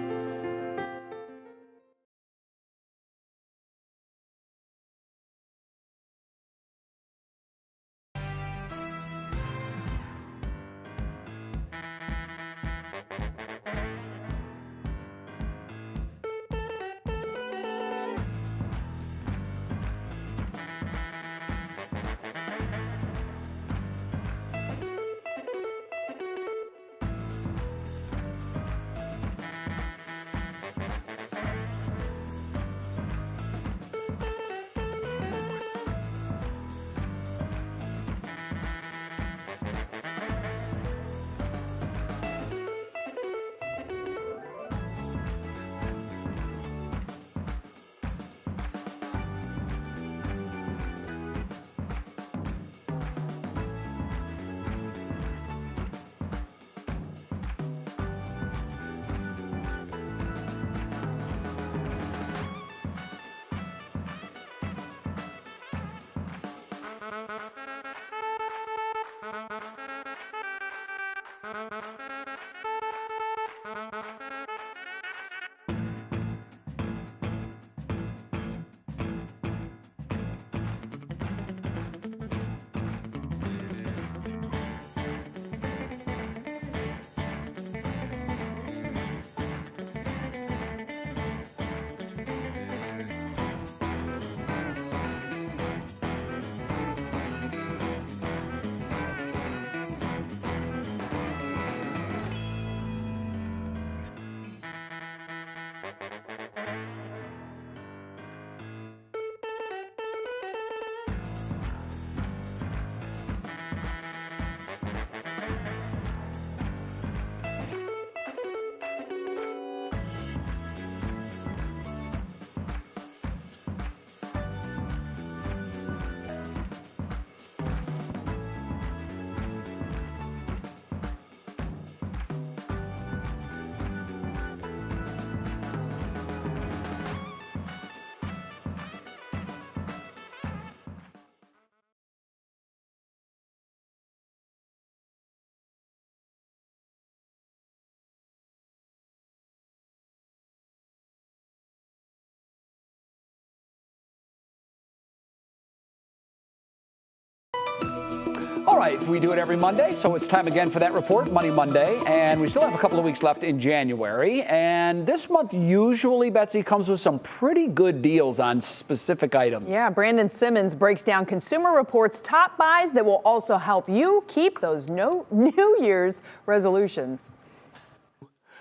All right, we do it every Monday, so it's time again for that report, Money Monday, and we still have a couple of weeks left in January, and this month usually, Betsy, comes with some pretty good deals on specific items. Yeah, Brandon Simmons breaks down Consumer Reports' top buys that will also help you keep those New Year's resolutions.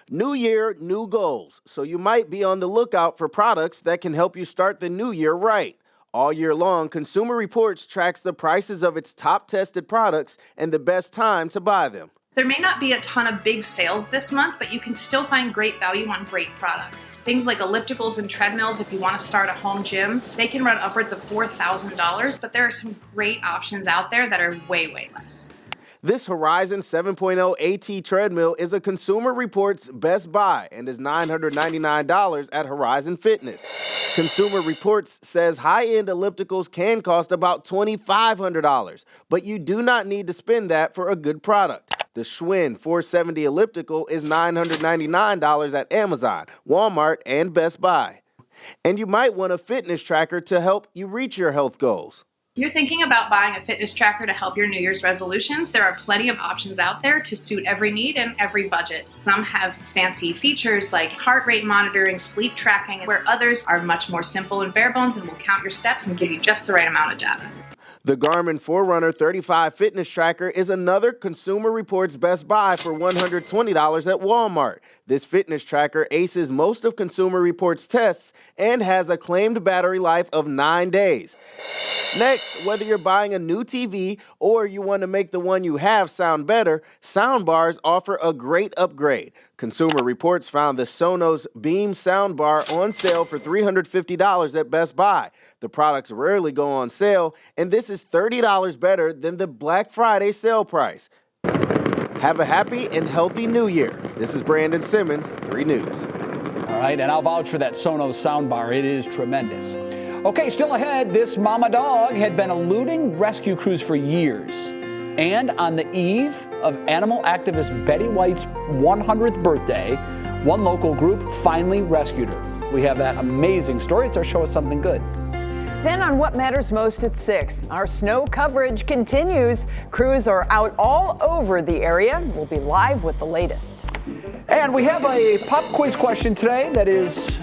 New year, new goals. So you might be on the lookout for products that can help you start the new year right. All year long, Consumer Reports tracks the prices of its top tested products and the best time to buy them. There may not be a ton of big sales this month, but you can still find great value on great products. Things like ellipticals and treadmills, if you want to start a home gym, they can run upwards of $4,000, but there are some great options out there that are way, way less. This Horizon 7.0 AT treadmill is a Consumer Reports best buy and is $999 at Horizon Fitness. Consumer Reports says high-end ellipticals can cost about $2,500, but you do not need to spend that for a good product. The Schwinn 470 elliptical is $999 at Amazon, Walmart, and Best Buy. And you might want a fitness tracker to help you reach your health goals. If you're thinking about buying a fitness tracker to help your New Year's resolutions, there are plenty of options out there to suit every need and every budget. Some have fancy features like heart rate monitoring, sleep tracking, where others are much more simple and bare bones and will count your steps and give you just the right amount of data. The Garmin Forerunner 35 fitness tracker is another Consumer Reports best buy for $120 at Walmart. This fitness tracker aces most of Consumer Reports tests and has a claimed battery life of 9 days. Next, whether you're buying a new TV or you want to make the one you have sound better, soundbars offer a great upgrade. Consumer Reports found the Sonos Beam soundbar on sale for $350 at Best Buy. The products rarely go on sale, and this is $30 better than the Black Friday sale price. Have a happy and healthy new year. This is Brandon Simmons, 3 News. All right, and I'll vouch for that Sonos soundbar. It is tremendous. Okay, still ahead, this mama dog had been eluding rescue crews for years. And on the eve of animal activist Betty White's 100th birthday, one local group finally rescued her. We have that amazing story. It's our Show Us Something Good. Then on What Matters Most at 6, our snow coverage continues. Crews are out all over the area. We'll be live with the latest. And we have a pop quiz question today that is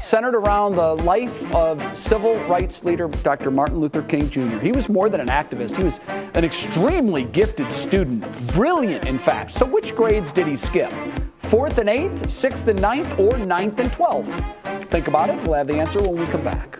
centered around the life of civil rights leader Dr. Martin Luther King Jr. He was more than an activist. He was an extremely gifted student, brilliant in fact. So which grades did he skip? 4th and 8th, 6th and 9th, or 9th and 12th? Think about it. We'll have the answer when we come back.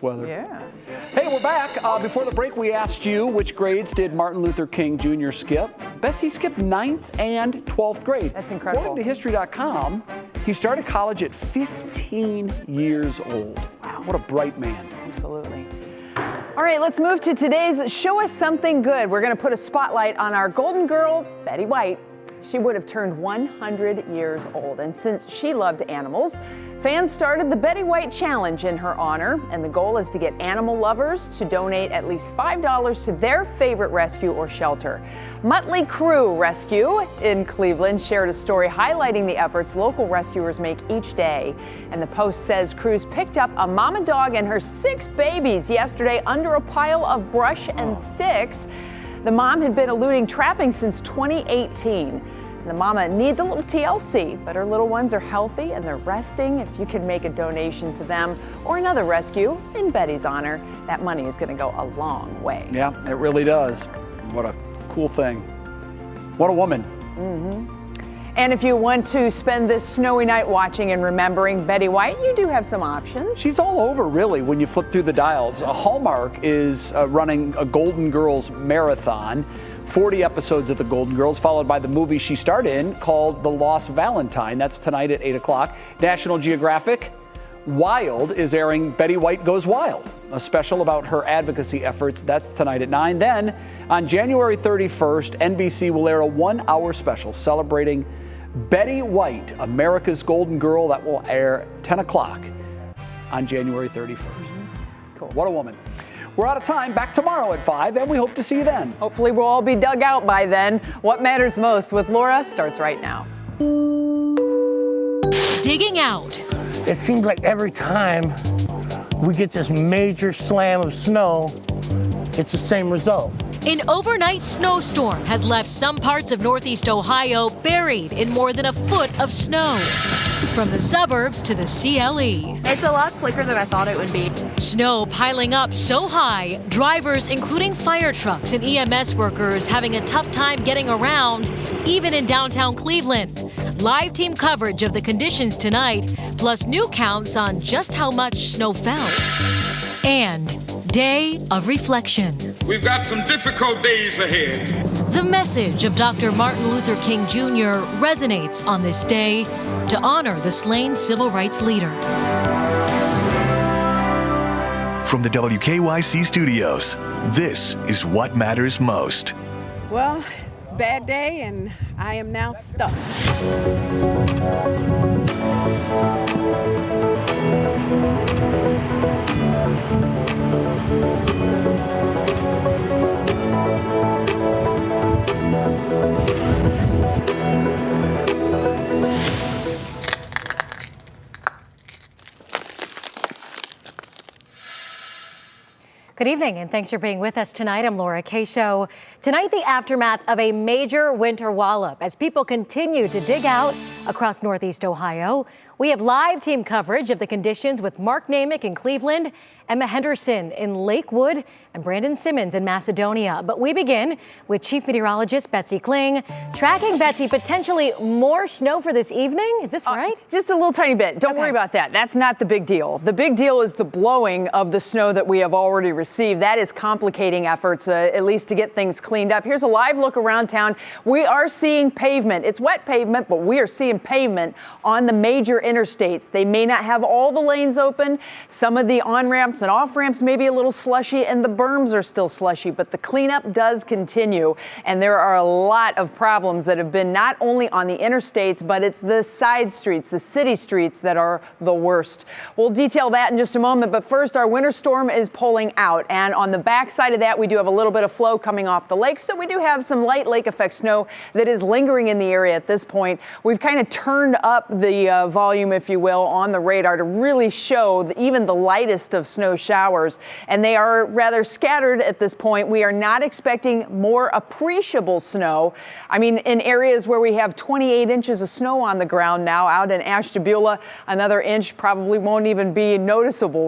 Weather. Yeah. Hey, we're back. Before the break, we asked you which grades did Martin Luther King Jr. skip. Betsy skipped 9th and 12th grade. That's incredible. According to History.com, he started college at 15 years old. Wow, what a bright man. Absolutely. All right, let's move to today's Show Us Something Good. We're going to put a spotlight on our golden girl, Betty White. She would have turned 100 years old, and since she loved animals, fans started the Betty White Challenge in her honor, and the goal is to get animal lovers to donate at least $5 to their favorite rescue or shelter. Mötley Crüe Rescue in Cleveland shared a story highlighting the efforts local rescuers make each day. And the Post says crews picked up a mama dog and her 6 babies yesterday under a pile of brush and sticks. The mom had been eluding trapping since 2018. The mama needs a little TLC, but her little ones are healthy and they're resting. If you can make a donation to them or another rescue in Betty's honor, that money is going to go a long way. Yeah, it really does. What a cool thing. What a woman. And if you want to spend this snowy night watching and remembering Betty White, you do have some options. She's all over, really, when you flip through the dials. Hallmark is running a Golden Girls marathon. 40 episodes of the Golden Girls, followed by the movie she starred in called The Lost Valentine. That's tonight at 8 o'clock. National Geographic, Wild is airing Betty White Goes Wild, a special about her advocacy efforts. That's tonight at 9. Then, on January 31st, NBC will air a 1-hour special celebrating Betty White, America's Golden Girl. That will air 10 o'clock on January 31st. Cool. What a woman. We're out of time. Back tomorrow at 5, and we hope to see you then. Hopefully we'll all be dug out by then. What Matters Most with Laura starts right now. Digging out. It seems like every time we get this major slam of snow, it's the same result. An overnight snowstorm has left some parts of Northeast Ohio buried in more than a foot of snow. From the suburbs to the CLE. It's a lot quicker than I thought it would be. Snow piling up so high, drivers, including fire trucks and EMS workers, having a tough time getting around, even in downtown Cleveland. Live team coverage of the conditions tonight, plus new counts on just how much snow fell. And Day of Reflection. We've got some difficult days ahead. The message of Dr. Martin Luther King Jr. resonates on this day to honor the slain civil rights leader. From the WKYC studios, this is What Matters Most. Well, it's a bad day and I am now stuck. Good evening, and thanks for being with us tonight. I'm Laura Queso. Tonight, the aftermath of a major winter wallop as people continue to dig out across Northeast Ohio. We have live team coverage of the conditions with Mark Namick in Cleveland, Emma Henderson in Lakewood, and Brandon Simmons in Macedonia. But we begin with Chief Meteorologist Betsy Kling. Tracking, Betsy, potentially more snow for this evening. Is this right? Just a little tiny bit. Don't worry about that. That's not the big deal. The big deal is the blowing of the snow that we have already received. That is complicating efforts, at least to get things cleaned up. Here's a live look around town. We are seeing pavement. It's wet pavement, but we are seeing pavement on the major interstates. They may not have all the lanes open. Some of the on-ramps and off-ramps may be a little slushy, and the berms are still slushy, but the cleanup does continue. And there are a lot of problems that have been not only on the interstates, but it's the side streets, the city streets that are the worst. We'll detail that in just a moment, but first, our winter storm is pulling out. And on the backside of that, we do have a little bit of flow coming off the lake, so we do have some light lake effect snow that is lingering in the area at this point. We've kind of turned up the volume, if you will, on the radar to really show even the lightest of snow showers, and they are rather scattered at this point. We are not expecting more appreciable snow. I mean, in areas where we have 28 inches of snow on the ground now, out in Ashtabula, another inch probably won't even be noticeable.